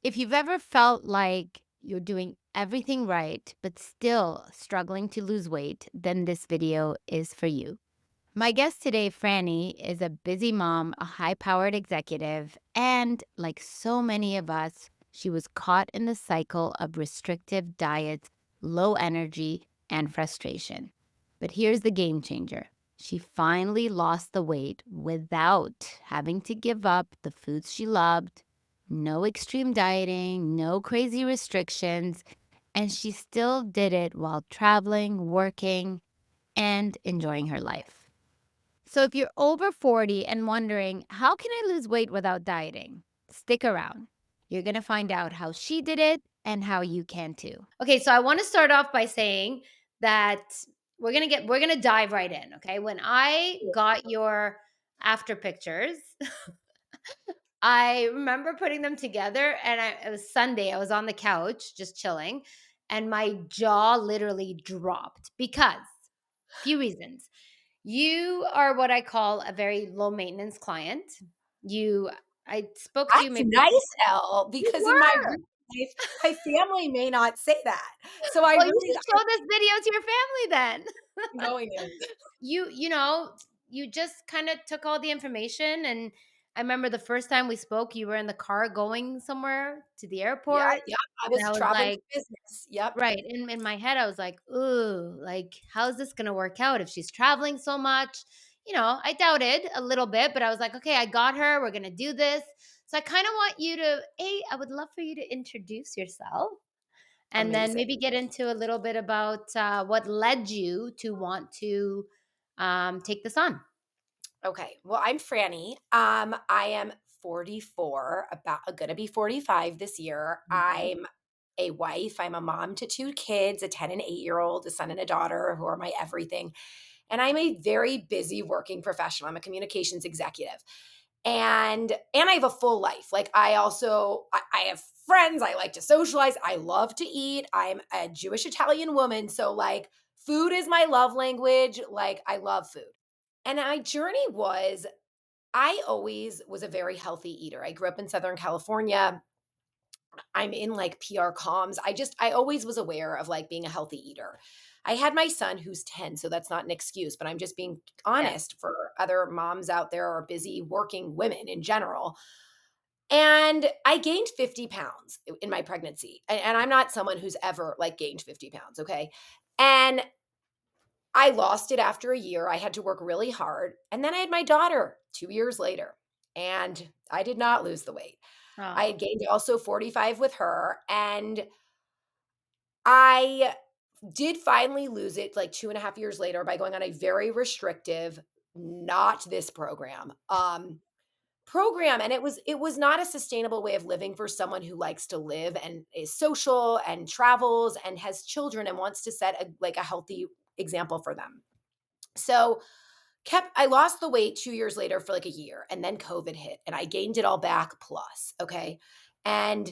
If you've ever felt like you're doing everything right, but still struggling to lose weight, then this video is for you. My guest today, Franny, is a busy mom, a high powered executive, and like so many of us, she was caught in the cycle of restrictive diets, low energy, and frustration. But here's the game changer. She finally lost the weight without having to give up the foods she loved, no extreme dieting, no crazy restrictions, and she still did it while traveling, working, and enjoying her life. So if you're over 40 and wondering, how can I lose weight without dieting? Stick around. You're going to find out how she did it and how you can too. Okay, so I want to start off by saying that we're going to dive right in, okay? When I got your after pictures, I remember putting them together and it was Sunday. I was on the couch just chilling and my jaw literally dropped because few reasons. You are what I call a very low maintenance client. You I spoke to you That's maybe nice, Elle, you because in my were. real life, my family may not say that. So I Well, you really should show this video to your family then. I'm going in. You know, you just kind of took all the information and I remember the first time we spoke, you were in the car going somewhere to the Yeah, airport. yeah, I And was I was traveling like, for business. Yep. right. In my head, I was like, ooh, like, how's this going to work out if she's traveling so much? You know, I doubted a little bit, but I was like, okay, I got her. We're going to do this. So I kind of want you to, I would love for you to introduce yourself and then Amazing. maybe get into a little bit about what led you to want to take this on. Okay. Well, I'm Franny. I am 44, about gonna be 45 this year. Okay. I'm a wife. I'm a mom to two kids, a 10 and 8-year-old, a son and a daughter who are my everything. And I'm a very busy working professional. I'm a communications executive. And I have a full life. Like I have friends, I like to socialize, I love to eat. I'm a Jewish Italian woman, so like food is my love language. Like I love food. And my journey was I always was a very healthy eater. I grew up in Southern California. I'm in like PR comms. I always was aware of like being a healthy eater. I had my son who's 10, so that's not an excuse, but I'm just being Yeah. honest for other moms out there or busy working women in general. And I gained 50 pounds in my pregnancy. And I'm not someone who's ever like gained 50 pounds. Okay. And I lost it after a year. I had to work really hard. And then I had my daughter 2 years later, and I did not lose the weight. I Oh, had gained also 45 with her. And I did finally lose it like 2.5 years later by going on a very restrictive, not this program, and it was not a sustainable way of living for someone who likes to live and is social and travels and has children and wants to set a healthy example for them. So kept I lost the weight 2 years later for like a year, and then COVID hit and I gained it all back plus. Okay. And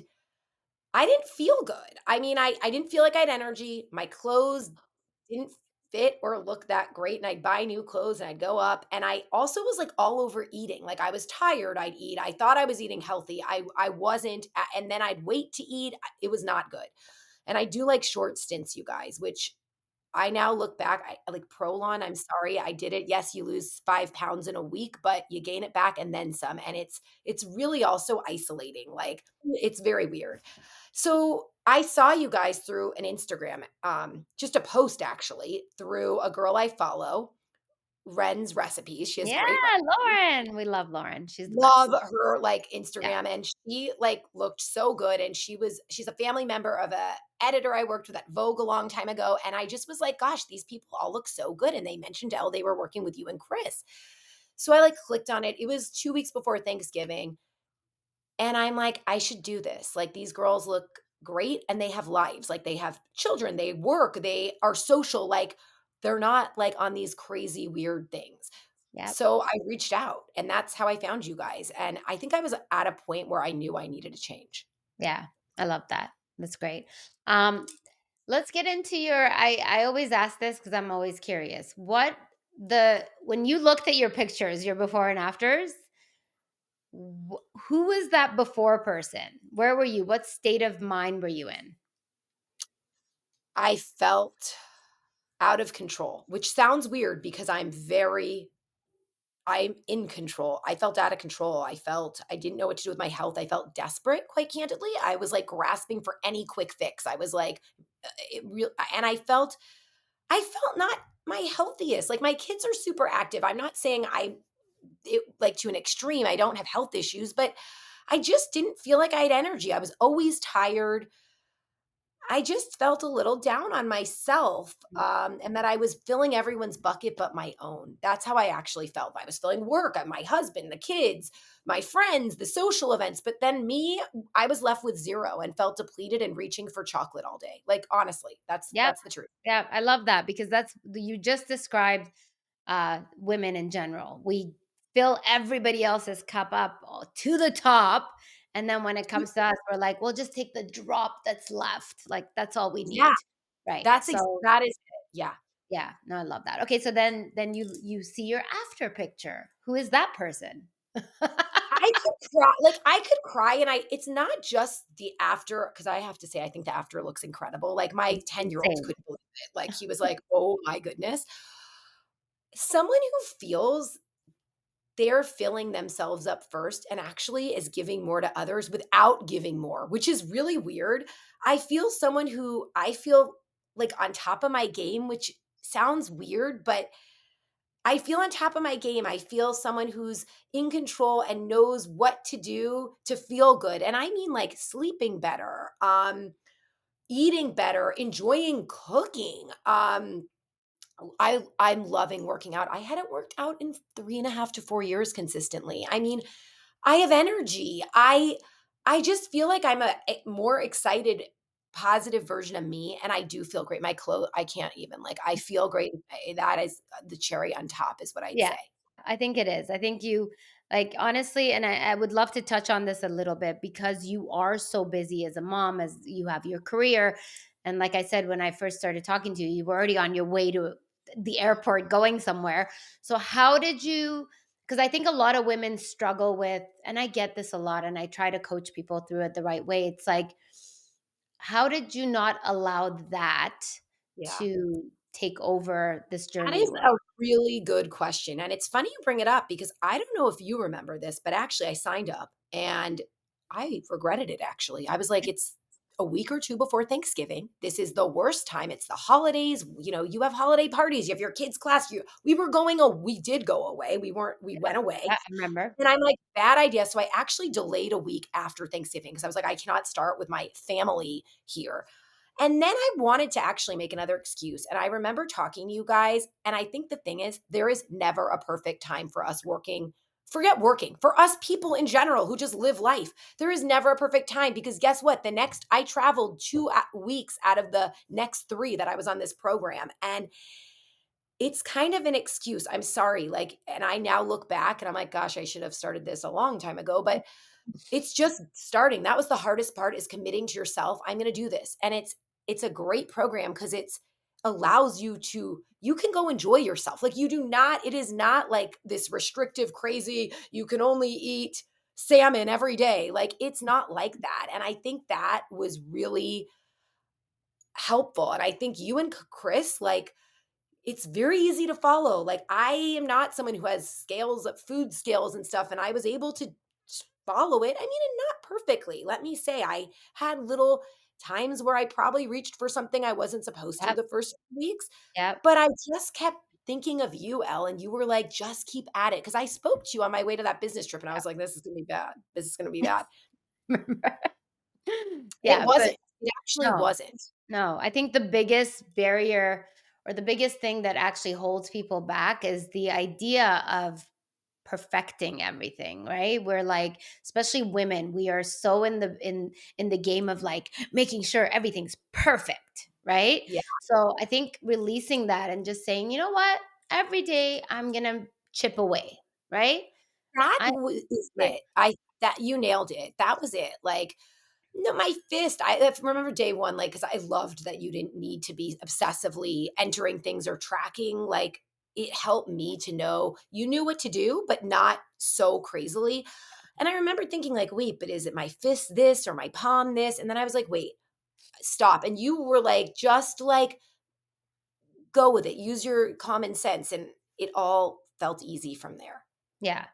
I didn't feel good. I mean, I didn't feel like I had energy. My clothes didn't fit or look that great, and I'd buy new clothes and I'd go up, and I also was, like, all over eating. Like, I was tired, I'd eat. I thought I was eating healthy. I wasn't, a and then I'd wait to eat. It was not good. And I do like short stints, you guys, which I now look back, I like Prolon, I'm sorry, I did it. Yes, you lose 5 pounds in a week, but you gain it back and then some, and it's really also isolating, like, it's very weird. So, I saw you guys through an Instagram, just a post actually, through a girl I follow, Ren's Recipes. She has yeah, great recipes. Lauren. We love Lauren. She's the best. Love her, like, Yeah. Instagram, and she, like, looked so good, and she's a family member of a editor I worked with at Vogue a long time ago, and I just was like, "Gosh, these people all look so good," and they mentioned, "Elle, they were working with you and Chris." So I, like, clicked on it. It was 2 weeks before Thanksgiving, and I'm like, "I should do this." Like, these girls look great, and they have lives. Like, they have children, they work, they are social, like, they're not, like, on these crazy weird things. Yep. So I reached out, and that's how I found you guys, and I think I was at a point where I knew I needed to change. Yeah. I love that. That's great. Um, let's get into I always ask this because I'm always curious. What the when you looked at your pictures, your before and afters, Who was that before person? Where were you? What state of mind were you in? I felt out of control, which sounds weird because I'm in control. I felt out of control. I didn't know what to do with my health. I felt desperate, quite candidly. I was like grasping for any quick fix. I was like, it real, and I felt not my healthiest. Like my kids are super active. I'm not saying like to an extreme. I don't have health issues, but I just didn't feel like I had energy. I was always tired. I just felt a little down on myself, and that I was filling everyone's bucket but my own. That's how I actually felt. I was filling work, my husband, the kids, my friends, the social events, but then me, I was left with zero and felt depleted and reaching for chocolate all day. Like honestly, Yep. that's the truth. Yeah, I love that because that's you just described women in general. We fill everybody else's cup up to the top. And then when it comes to us, we're like, we'll just take the drop that's left. Like, that's all we Yeah, need. Right. So, that is it. Yeah. yeah, no, I love that. Okay. So then you see your after picture. Who is that person? I could cry, like, I could cry, and I it's not just the after, because I have to say I think the after looks incredible, like, my 10-year-old Insane. couldn't believe it, like, he was like, "Oh my goodness." Someone who feels they're filling themselves up first and actually is giving more to others without giving more, which is really weird. I feel like on top of my game, which sounds weird, but I feel on top of my game. I feel someone who's in control and knows what to do to feel good. And I mean like sleeping better, eating better, enjoying cooking. I'm loving working out. I hadn't worked out in 3.5 to 4 years consistently. I mean, I have energy. I just feel like I'm a more excited, positive version of me, and I do feel great. My clothes, I can't even like. I feel great. That is the cherry on top, is what I'd Yeah, say. I think it is. I think you like honestly, and I would love to touch on this a little bit because you are so busy as a mom, as you have your career. And like I said, when I first started talking to you, you were already on your way to the airport going somewhere. So, how did you? Because I think a lot of women struggle with, and I get this a lot, and I try to coach people through it the right way. It's like, how did you not allow that Yeah. to take over this That journey is you a were? really good question, and it's funny you bring it up because I don't know if you remember this, but actually I signed up and I regretted it actually. I was like, it's a week or 2 before Thanksgiving. This is the worst time. It's the holidays. You know, you have holiday parties, you have your kids' class. We did go away. We went away. Yeah, I remember. And I'm like, bad idea. So I actually delayed a week after Thanksgiving because I was like, I cannot start with my family here. And then I wanted to actually make another excuse. And I remember talking to you guys. And I think the thing is, there is never a perfect time for us working. Forget working, for us people in general who just live life. There is never a perfect time because guess what? I traveled 2 weeks out of the next 3 that I was on this program. And it's kind of an excuse. I'm sorry. Like, and I now look back and I'm like, gosh, I should have started this a long time ago. But it's just starting. That was the hardest part, is committing to yourself. I'm going to do this. And it's a great program because it's allows you to you can go enjoy yourself. Like you do not it is not like this restrictive crazy you can only eat salmon every day. Like it's not like that. And I think that was really helpful. And I think you and Chris, like, it's very easy to follow. Like I am not someone who has food scales and stuff, and I was able to follow it. I mean, and not perfectly. Let me say, I had little times where I probably reached for something I wasn't supposed to Yep, the first few weeks, yep. but I just kept thinking of you, Elle, and you were like, just keep at it. Because I spoke to you on my way to that business trip, and I was like, this is going to be bad. This is going to be bad. It Yeah, but wasn't. It actually no, wasn't. no, I think the biggest barrier or the biggest thing that actually holds people back is the idea of perfecting everything, right? We're like, especially women, we are so in the game of like making sure everything's perfect, right? Yeah. So I think releasing that and just saying, you know what, every day I'm gonna chip away, right? I Is right. it. I that you nailed it. That was it. Like, no, my fist. I remember day one, like, because I loved that you didn't need to be obsessively entering things or tracking. Like, it helped me to know you knew what to do, but not so crazily. And I remember thinking like, "Wait, but is it my fist this or my palm this?" And then I was like, "Wait, stop." And you were like, "Just like go with it. Use your common sense." And it all felt easy from there. Yeah.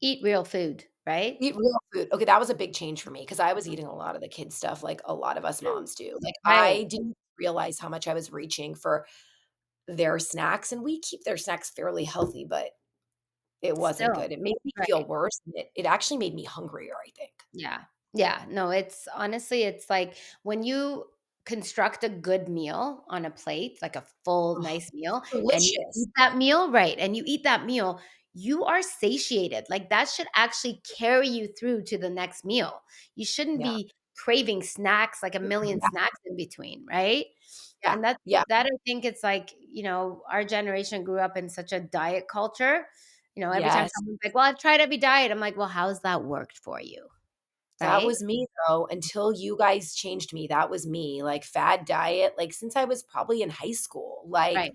Eat real food, right? Eat real food. Okay, that was a big change for me because I was eating a lot of the kids stuff like a lot of us moms do. Like, Right. I didn't realize how much I was reaching for their snacks, and we keep their snacks fairly healthy, but it wasn't Still. good. It made me feel Right. worse, and it actually made me hungrier, I think. Yeah. Yeah. No, it's honestly, it's like when you construct a good meal on a plate, like a full Oh, nice meal, and you delicious. eat that meal, right? And you eat that meal, you are satiated. Like that should actually carry you through to the next meal. You shouldn't Yeah. be craving snacks, like a million Yeah, snacks in between, right? yeah, And that's yeah, that I think it's like, our generation grew up in such a diet culture. Every time yes. someone's like, "Well, I've tried every diet." I'm like, "Well, how's that worked for you?" That Right? was me, though, until you guys changed me, that was me, like, fad diet, like, since I was probably in high school, like Right.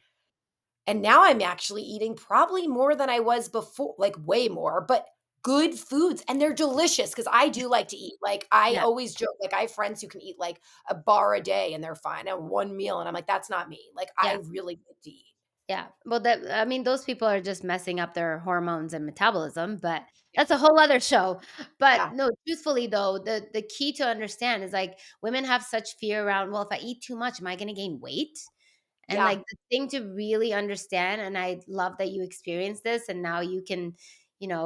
and now I'm actually eating probably more than I was before, like, way more, but good foods, and they're delicious because I do like to eat, like, I Yeah. always joke, like, I have friends who can eat, like, a bar a day, and they're fine, and one meal, and I'm like, "That's not me." Like, I Yeah. really like to eat. Yeah. Well, I mean, those people are just messing up their hormones and metabolism, but Yeah, that's a whole other show. But yeah, no, truthfully though, the key to understand is like women have such fear around, well, if I eat too much, am I gonna gain weight? And yeah. like the thing to really understand, and I love that you experienced this and now you can,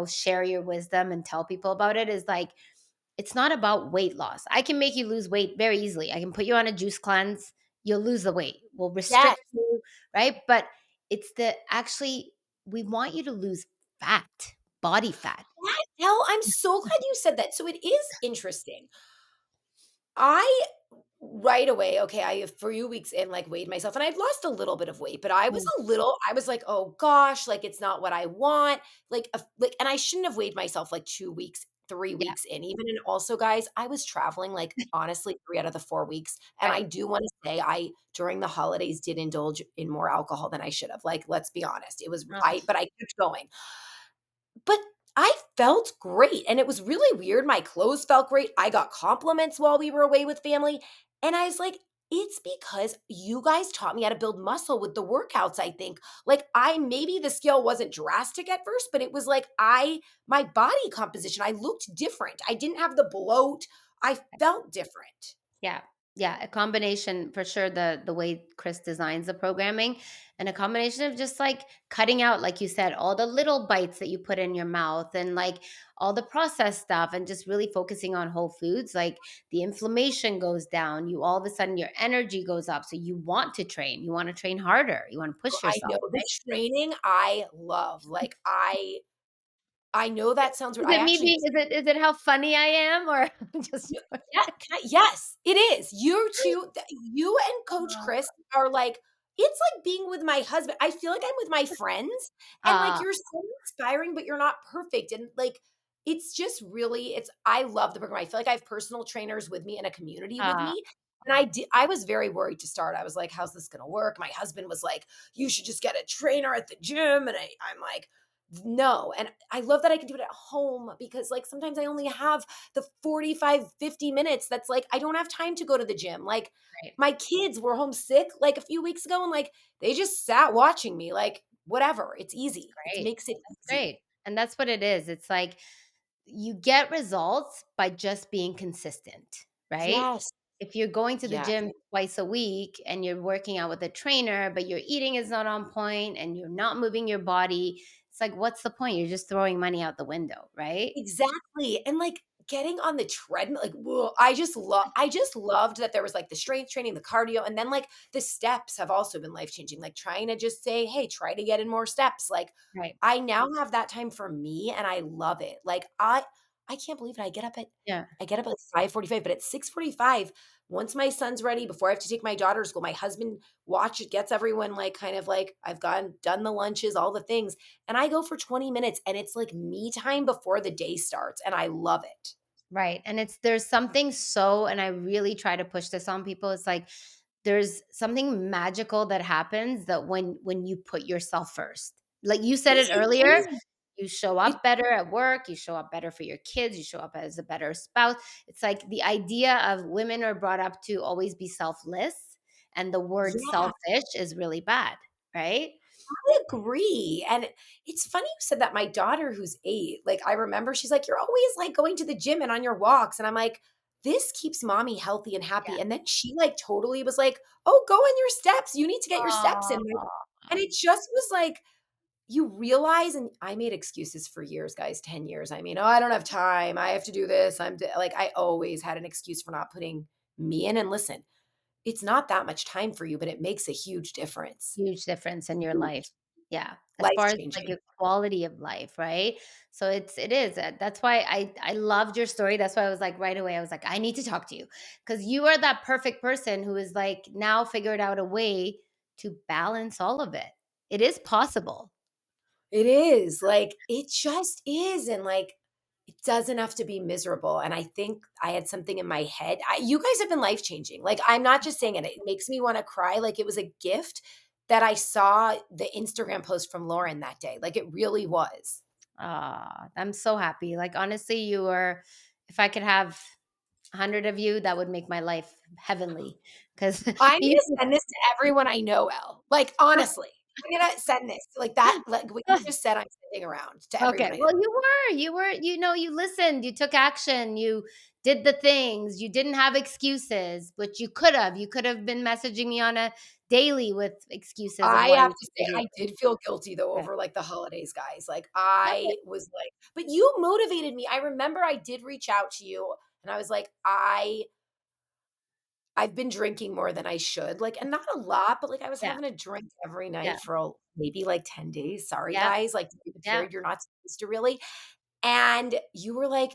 share your wisdom and tell people about it, is like it's not about weight loss. I can make you lose weight very easily. I can put you on a juice cleanse, you'll lose the weight. We'll Yes. restrict you, right? But it's the actually we want you to lose fat, body fat. That hell, I'm so glad you said that. So it is interesting. I right away, okay, I a few weeks in, like, weighed myself, and I'd lost a little bit of weight, but Mm, I was like, "Oh gosh, like, it's not what I want." And I shouldn't have weighed myself, like, 2 weeks, 3 yeah, weeks in even, and also, guys, I was traveling, like, honestly, 3 out of the 4 weeks, and I right. do wanna say I, during the holidays, did indulge in more alcohol than I should have, like, let's be honest. It was Oh, but I kept going. But I felt great, and it was really weird. My clothes felt great. I got compliments while we were away with family, and I was like, "It's because you guys taught me how to build muscle with the workouts, I think." Like, I maybe the scale wasn't drastic at first, but it was like my body composition, I looked different. I didn't have the bloat. I felt different. yeah. Yeah, a combination for sure, the way Chris designs the programming, and a combination of just like cutting out, like you said, all the little bites that you put in your mouth and like all the processed stuff and just really focusing on whole foods, like the inflammation goes down. You all of a sudden your energy goes up. So you want to train. You want to train harder. You want to push I yourself, know the right? training I love. Like, I know that sounds weird. Is I it me actually being is it how funny I am or just You yeah, yes, it is. You and Coach uh, Chris are like it's like being with my husband. I feel like I'm with my friends, and, like, uh, you're so inspiring, but you're not perfect, and, like, it's just really it's I love the program. I feel like I have personal trainers with me and a community with uh, me, and I was very worried to start. I was like, "How's this gonna work?" My husband was like, "You should just get a trainer at the gym," and I'm like, "No," and I love that I can do it at home because, like, sometimes I only have the 45, 50 minutes that's like, I don't have time to go to the gym. Like, right. my kids were homesick like a few weeks ago and like they just sat watching me, like, whatever. It's easy. It Great. makes it That's easy. great. And that's what it is. It's like you get results by just being consistent, right? Yes. If you're going to the Yes. gym twice a week and you're working out with a trainer, but your eating is not on point and you're not moving your body, it's like, what's the point? You're just throwing money out the window, right? Exactly, and, like, getting on the treadmill, like, woah, I just loved that there was, like, the strength training, the cardio, and then, like, the steps have also been life-changing, like, trying to just say, "Hey, try to get in more steps," like, Right. I now have that time for me, and I love it, like, I can't believe it, Yeah. I get up at 5:45, but at 6:45, once my son's ready, before I have to take my daughter to school, my husband gets everyone, like, kind of like I've done the lunches, all the things, and I go for 20 minutes, and it's, like, me time before the day starts, and I love it. Right. And there's something and I really try to push this on people. It's like there's something magical that happens that when you put yourself first. Like you said Yes, it it earlier, is. You show It up better at work, you show up better for your kids, you show up as a better spouse. It's like the idea of women are brought up to always be selfless, and the word yeah. selfish is really bad, right? I agree, and it's funny you said that. My daughter who's 8, like, I remember she's like, "You're always, like, going to the gym and on your walks," and I'm like, "This keeps mommy healthy and Yeah. happy," and then she, like, totally was like, "Oh, go on your steps, you need to get your steps in," like, Aw. and it just was like, you realize, and I made excuses for years, guys, 10 years. I mean, "Oh, I don't have time, I have to do this, like, I always had an excuse for not putting me in, and listen, it's not that much time for you, but it makes a huge difference. Huge difference in your life. Huge. Yeah, as far as, like, Life-changing. your quality of life, right? So it is, that's why I loved your story, that's why I was like, right away, I was like, "I need to talk to you because you are that perfect person who is, like, now figured out a way to balance all of it. It is possible. It is, like, it just is, and, like, it doesn't have to be miserable, and I think I had something in my head. You guys have been life-changing, like, I'm not just saying it, it makes me wanna cry, like, it was a gift that I saw the Instagram post from Lauren that day, like, it really was. Ah, I'm so happy, like, honestly, you are if I could have 100 of you, that would make my life heavenly. Because I'm you gonna send this to everyone I know, Elle, like, honestly, I'm gonna send this, like, that like, what you just said, I'm sending around to Okay, everyone I know. well, you listened, you took action, you did the things, you didn't have excuses, which you could have been messaging me on a daily with excuses of I why have you to say, couldn't do I it. did feel guilty though Okay. over, like, the holidays, guys, like, Okay. I was like but you motivated me. I remember I did reach out to you, and I was like, I've been drinking more than I should," like, and not a lot, but, like, I was Yeah, having a drink every yeah, night for maybe, like, 10 days. Sorry, yeah, guys, like, during the yeah, period you're not supposed to really, and you were like,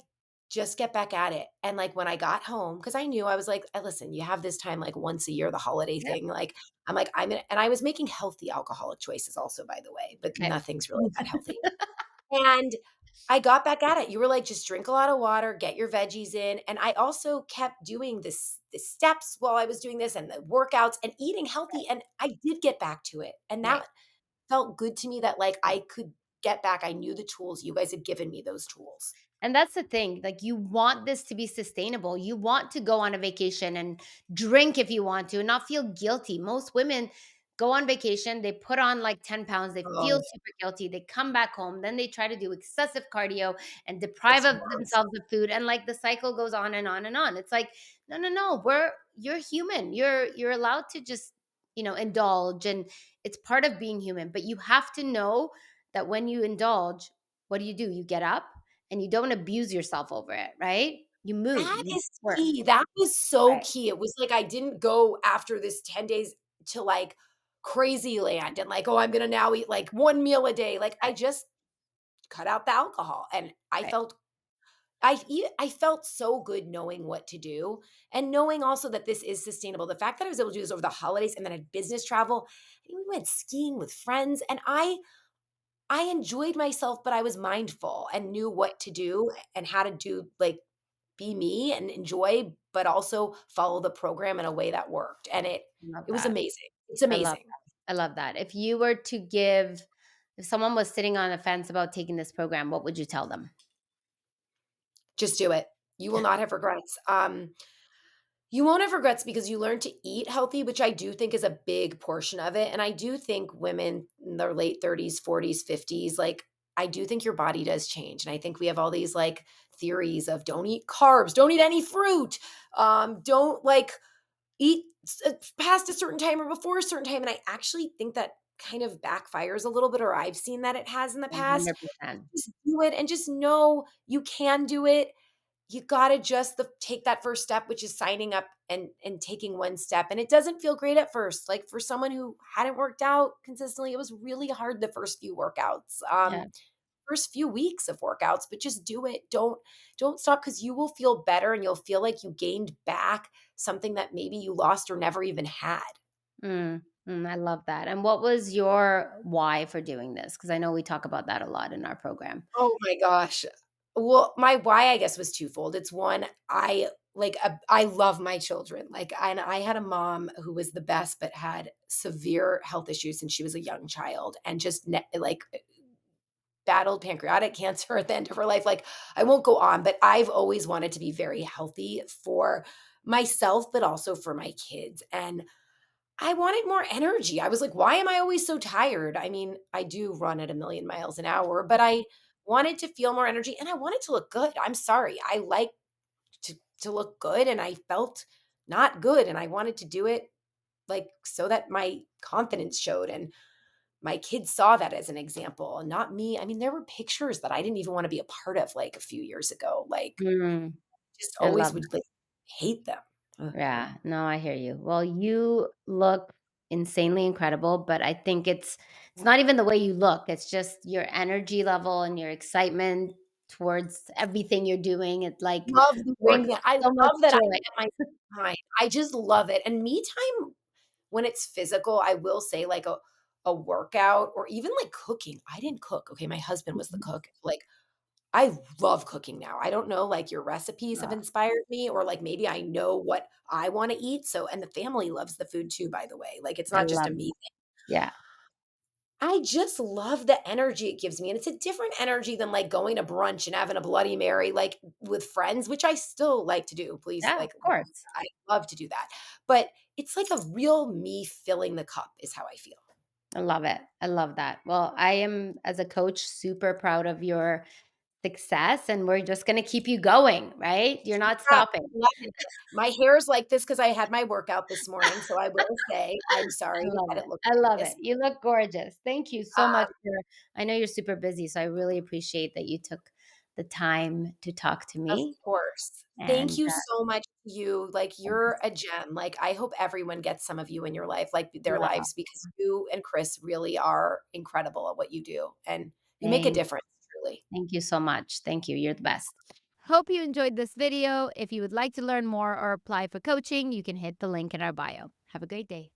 "Just get back at it," and, like, when I got home, because I knew I was like, listen, you have this time, like, once a year, the holiday yeah, thing, like, I'm like, I'm gonna" and I was making healthy alcoholic choices also, by the way, but okay. nothing's really that healthy, and I got back at it. You were like, "Just drink a lot of water, get your veggies in," and I also kept doing the steps while I was doing this and the workouts and eating healthy, and I did get back to it, and Right. that felt good to me that, like, I could get back. I knew the tools. You guys had given me those tools. And that's the thing, like, you want this to be sustainable. You want to go on a vacation and drink if you want to and not feel guilty. Most women go on vacation, they put on like 10 pounds, they feel Oh, super guilty, they come back home, then they try to do excessive cardio and deprive it's of worse. themselves of food, and like the cycle goes on and on and on. It's like, no, no, no, you're human. You're allowed to just, indulge, and it's part of being human, but you have to know that when you indulge, what do? You get up and you don't abuse yourself over it, right? You move, That you is work. key. That was so Right, key. It was like I didn't go after this 10 days to, like, crazy land and, like, "Oh, I'm gonna now eat, like, 1 meal a day." Like, I right, just cut out the alcohol, and right. I felt so good knowing what to do and knowing also that this is sustainable. The fact that I was able to do this over the holidays and then had business travel, and we went skiing with friends, and I enjoyed myself, but I was mindful and knew what to do and how to do, like, be me and enjoy, but also follow the program in a way that worked, and I love it was that. amazing. It's I love amazing. that. I love that. If someone was sitting on the fence about taking this program, what would you tell them? Just do it. You will not have regrets. You won't have regrets because you learn to eat healthy, which I do think is a big portion of it, and I do think women in their late 30s, 40s, 50s, like, I do think your body does change, and I think we have all these, like, theories of don't eat carbs, don't eat any fruit, don't, like, eat past a certain time or before a certain time, and I actually think that kind of backfires a little bit, or I've seen that it has in the past. 100%. Just do it and just know you can do it. You gotta just take that first step, which is signing up and taking one step, and it doesn't feel great at first. Like, for someone who hadn't worked out consistently, it was really hard the first few workouts, Yeah. first few weeks of workouts, but just do it. Don't stop because you will feel better and you'll feel like you gained back something that maybe you lost or never even had. I love that. And what was your why for doing this? Because I know we talk about that a lot in our program. Oh my gosh. Well, my why, I guess, was twofold. It's one, I love my children. Like, and I had a mom who was the best, but had severe health issues since she was a young child, and just like battled pancreatic cancer at the end of her life. Like, I won't go on, but I've always wanted to be very healthy for myself, but also for my kids. And I wanted more energy. I was like, why am I always so tired? I mean, I do run at a million miles an hour, but I wanted to feel more energy and I wanted to look good. I'm sorry. I like to look good and I felt not good and I wanted to do it like so that my confidence showed and my kids saw that as an example and not me. I mean, there were pictures that I didn't even want to be a part of like a few years ago. Like Mm, just I always love would like hate them. Ugh. Yeah, no, I hear you. Well, you look insanely incredible, but I think it's not even the way you look. It's just your energy level and your excitement towards everything you're doing. It like Love the brings working I so much love that I joy. get my time. I just love it. And me time when it's physical, I will say like a workout or even like cooking. I didn't cook. Okay, my husband was the Mhm. cook. Like I love cooking now. I don't know, like, your recipes have Oh, inspired me or, like, maybe I know what I wanna eat, so and the family loves the food too, by the way, like, it's I not just a love me it. thing. Yeah, I just love the energy it gives me, and it's a different energy than, like, going to brunch and having a Bloody Mary, like, with friends, which I still like to do, please, yeah, of like, course. I love to do that, but it's like a real me filling the cup is how I feel. I love it. I love that. Well, I am, as a coach, super proud of your success, and we're just going to keep you going, right? You're not Yeah, stopping. love it. My hair is like this because I had my workout this morning, so I will say, I'm I sorry love that it. it looked I like love this. it. You look gorgeous. Thank you so much Um, for I know you're super busy, so I really appreciate that you took the time to talk to of me, course. Thank and, you so much to you, like, thanks. you're a gem, like, I hope everyone gets some of you in your life, like, their Wow, lives, because you and Chris really are incredible at what you do, and you make a thank difference, truly. thank you so much. Thank you. You're the best. Hope you enjoyed this video. If you would like to learn more or apply for coaching, you can hit the link in our bio. Have a great day.